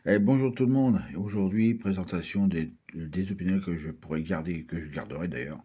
Bonjour tout le monde. Aujourd'hui, présentation des opinels que je pourrais garder, que je garderai d'ailleurs,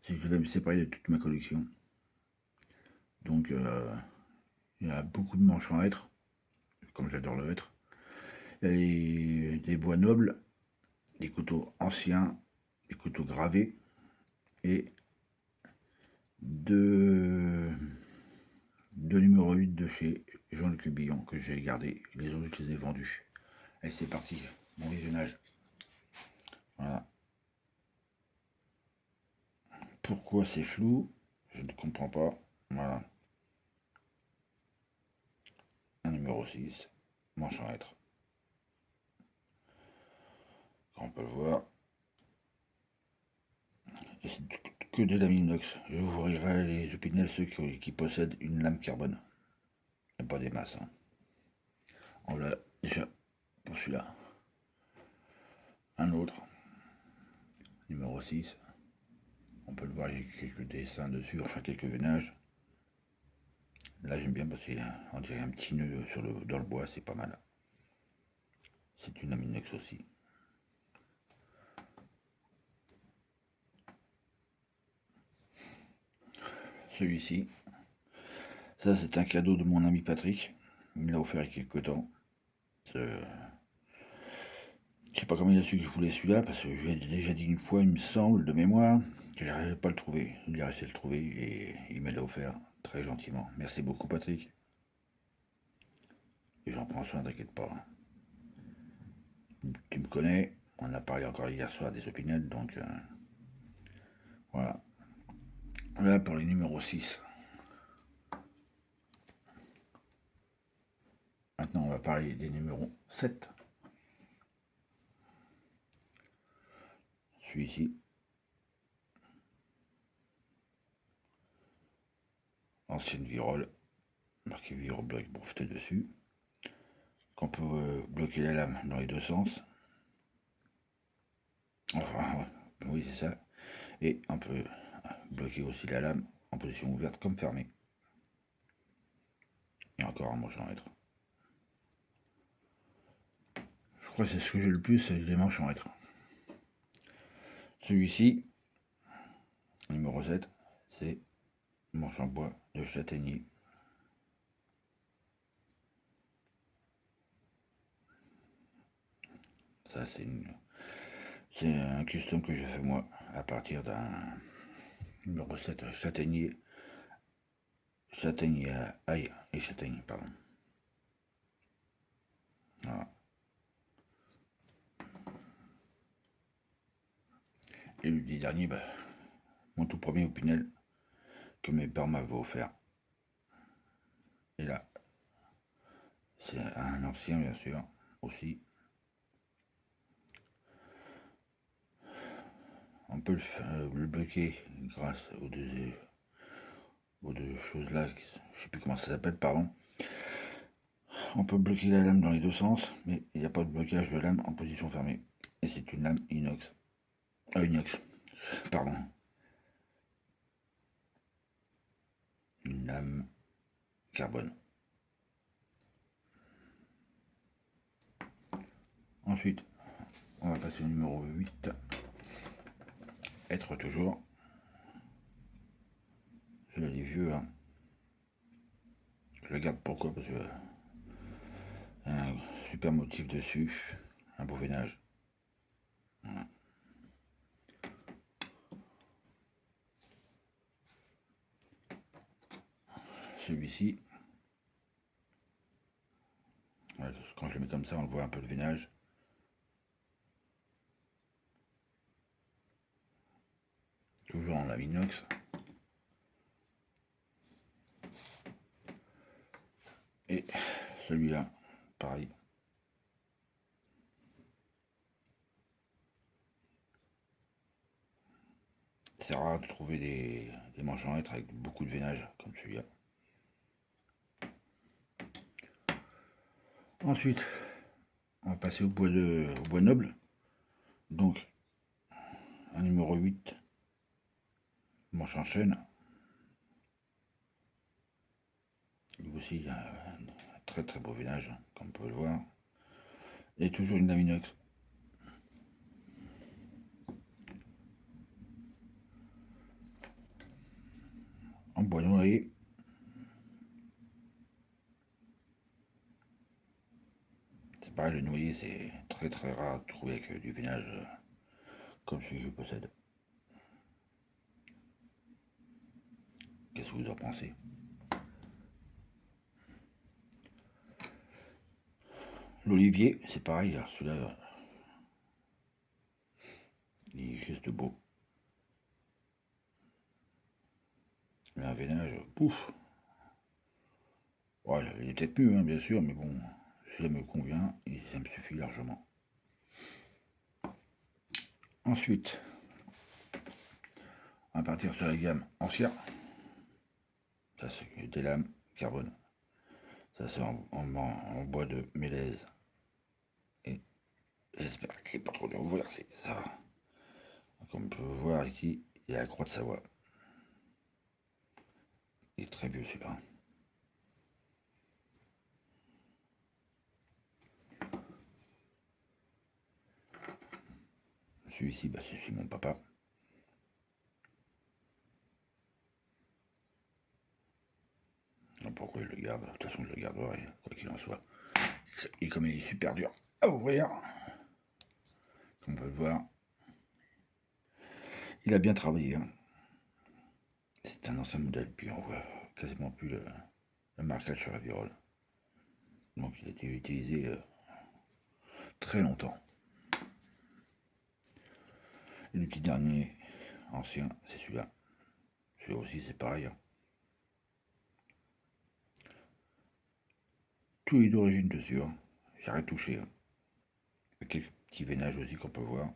si je devais me séparer de toute ma collection. Donc, il y a beaucoup de manches en hêtre, comme j'adore le hêtre. Il y a des bois nobles, des couteaux anciens, des couteaux gravés et deux, deux numéros 8 de chez Jean Le Cubillon que j'ai gardé. Les autres, je les ai vendus. Et c'est parti, mon visionnage. Voilà. Pourquoi c'est flou? Je ne comprends pas. Voilà. Un numéro 6, manche en hêtre. On peut le voir. Et c'est que des lames inox. Je vous ouvrirai les opinels ceux qui possèdent une lame carbone. Et pas des masses. Hein. On l'a déjà pour celui-là. Un autre, numéro 6. On peut le voir, il y a quelques dessins dessus, enfin quelques veinages. Là j'aime bien parce qu'on dirait un petit nœud dans le bois, c'est pas mal. C'est une lame inox aussi. Celui-ci, ça c'est un cadeau de mon ami Patrick. Il me l'a offert il y a quelques temps. Je sais pas comment il a su que je voulais celui-là, parce que je lui ai déjà dit une fois, il me semble, de mémoire, que j'arrivais pas à le trouver. Il a réussi à le trouver et il me l'a offert très gentiment. Merci beaucoup Patrick. Et j'en prends soin, t'inquiète pas. Tu me connais, on a parlé encore hier soir des opinels, donc voilà. Voilà pour les numéros 6. Maintenant on va parler des numéros 7. Celui-ci. Ancienne virole. Marqué virole bloc breveté dessus. Qu'on peut bloquer la lame dans les deux sens. Enfin, oui c'est ça. Et on peut bloquer aussi la lame en position ouverte comme fermée. Et encore un manche en hêtre. Je crois que c'est ce que j'ai le plus, c'est les manches en hêtre. Celui-ci, numéro 7, c'est manche en bois de châtaignier. Ça, c'est un custom que j'ai fait moi à partir d'un numéro 7 châtaignier. Châtaigne ail et châtaigne, pardon. Voilà. Et le dernier, mon tout premier opinel que mes parents m'avaient offert. Et là, c'est un ancien, bien sûr, aussi. On peut le bloquer grâce aux deux choses là, je sais plus comment ça s'appelle, pardon. On peut bloquer la lame dans les deux sens, mais il n'y a pas de blocage de lame en position fermée. Et c'est une lame inox. Inox, pardon. Une lame carbone. Ensuite, on va passer au numéro 8. Être toujours. Celui-là, il est vieux. Hein. Je le garde pourquoi? Parce que un super motif dessus. Un beau veinage. Voilà. Celui-ci, quand je le mets comme ça, on le voit un peu le veinage. Toujours en lame inox. Et celui-là, pareil. C'est rare de trouver des manches en hêtre avec beaucoup de veinage comme celui-là. Ensuite, on va passer au bois noble. Donc, un numéro 8, manche en chêne. Lui aussi, il y a un très très beau veinage, comme on peut le voir. Et toujours une lame inox. En bois noyer. C'est pareil, le noyer, c'est très très rare de trouver avec du veinage comme celui que je possède. Qu'est-ce que vous en pensez? L'olivier, c'est pareil, celui-là, il est juste beau. Mais un veinage, pouf. Ouais, il est peut-être mieux, hein, bien sûr, mais bon, si ça me convient, ça me suffit largement. Ensuite, on va partir sur la gamme ancienne. Ça, c'est des lames carbone. Ça, c'est en bois de mélèze. Et j'espère qu'il n'est pas trop dur à ouvrir, c'est ça. Comme on peut voir ici, il y a la croix de Savoie. Il est très vieux celui-là. Celui-ci, bah, c'est celui de mon papa. Pourquoi je le garde? De toute façon, je le garderai, quoi qu'il en soit. Et comme il est super dur à ouvrir, comme on peut le voir, il a bien travaillé. Hein. C'est un ancien modèle, puis on voit quasiment plus le marquage sur la virole. Donc il a été utilisé très longtemps. Et le petit dernier ancien, c'est celui-là. Celui-là aussi, c'est pareil. Hein. Tout est d'origine dessus. Hein. J'ai rien touché. Hein. Il y a quelques petits veinages aussi qu'on peut voir.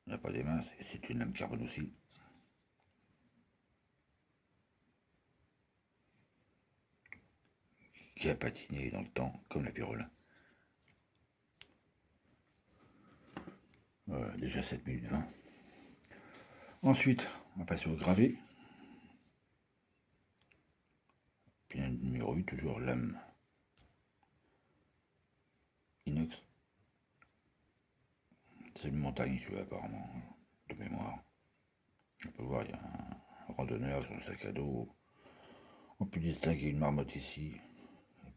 Il n'y a pas des masses. Et c'est une lame carbone aussi. Qui a patiné dans le temps, comme la virole. Déjà 7 minutes 20. Ensuite, on va passer au gravé. Puis numéro 8, toujours lame inox. C'est une montagne, celui-là, apparemment, de mémoire. On peut voir, il y a un randonneur sur un sac à dos. On peut distinguer une marmotte ici,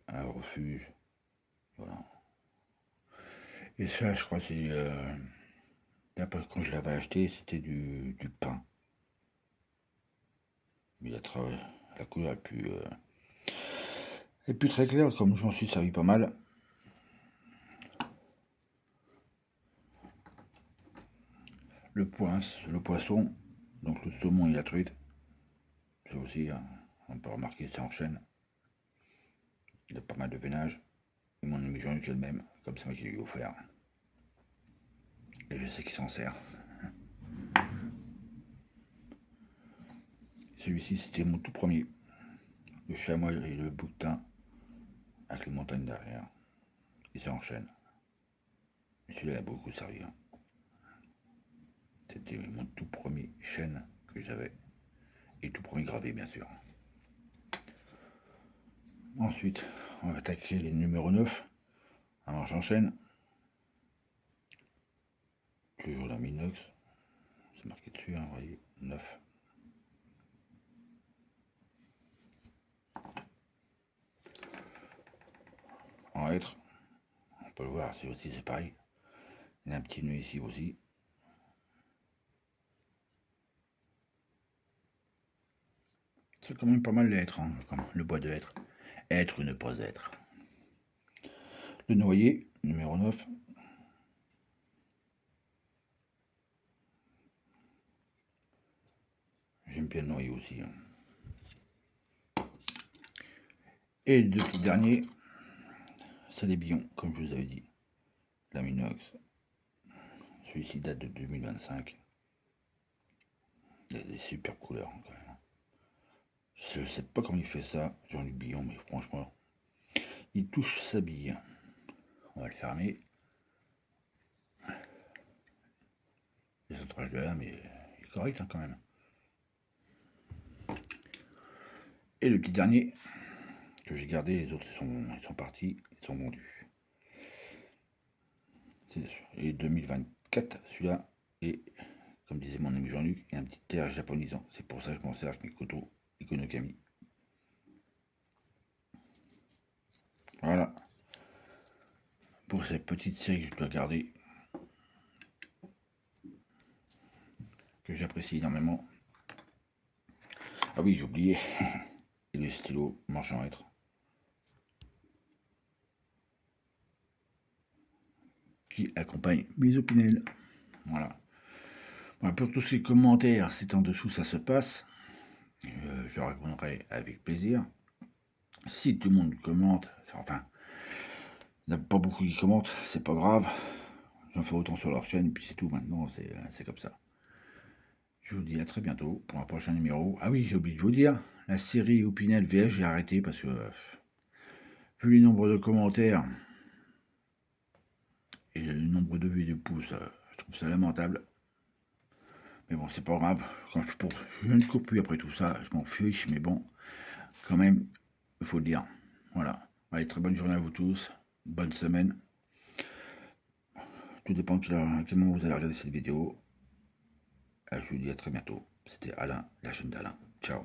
un refuge. Voilà. Et ça, je crois, c'est. D'après quand je l'avais acheté, c'était du pain. Mais la couleur est plus très claire, comme je m'en suis servi pas mal. Le poisson, donc le saumon et la truite, c'est aussi, hein, on peut remarquer, c'est en chaîne. Il a pas mal de veinage. Et mon ami Jean-Luc est le même, comme c'est moi qui lui ai offert. Et je sais qu'il s'en sert. Celui-ci, c'était mon tout premier. Le chamois et le bouquetin, avec les montagnes derrière. Et c'est en chaîne. Et celui-là a beaucoup servi. Hein. C'était mon tout premier chêne que j'avais. Et tout premier gravé, bien sûr. Ensuite, on va attaquer les numéros 9. Alors j'enchaîne. Toujours la minox. C'est marqué dessus, hein, vous voyez, 9. En hêtre, on peut le voir, c'est aussi c'est pareil. Il y a un petit nœud ici aussi. C'est quand même pas mal l'être, hein, le bois de hêtre. Être ou ne pas être. Le noyer, numéro 9. J'aime bien le noyer aussi. Hein. Et les deux petits derniers, c'est les billons, comme je vous avais dit. La minox. Celui-ci date de 2025. Il a des super couleurs hein, quand même. Je sais pas comment il fait ça, Jean-Luc Billon, mais franchement, il touche sa bille. On va le fermer. Les centrages de là, mais il est correct hein, quand même. Et le petit dernier que j'ai gardé, les autres ils sont partis, ils sont vendus. Et 2024, celui-là. Et comme disait mon ami Jean-Luc, il y a un petit air japonisant. C'est pour ça que je m'en sers avec mes couteaux Econokami. Voilà. Pour cette petite série que je dois garder. Que j'apprécie énormément. Ah oui, j'ai oublié. Et le stylo manche en être. Qui accompagne mes opinels. Voilà. Voilà. Pour tous ces commentaires, c'est en dessous, ça se passe. Je répondrai avec plaisir. Si tout le monde commente, enfin, il n'y en a pas beaucoup qui commentent, c'est pas grave. J'en fais autant sur leur chaîne, et puis c'est tout maintenant, c'est comme ça. Je vous dis à très bientôt pour un prochain numéro. Ah oui, j'ai oublié de vous dire, la série Opinel VS, j'ai arrêté parce que, vu le nombre de commentaires et le nombre de vues et de pouces, je trouve ça lamentable. Mais bon, c'est pas grave. Quand je ne cours plus après tout ça, je m'en fiche, mais bon, quand même, il faut le dire. Voilà. Allez, très bonne journée à vous tous. Bonne semaine. Tout dépend à quel moment vous allez regarder cette vidéo. Je vous dis à très bientôt. C'était Alain, la chaîne d'Alain. Ciao.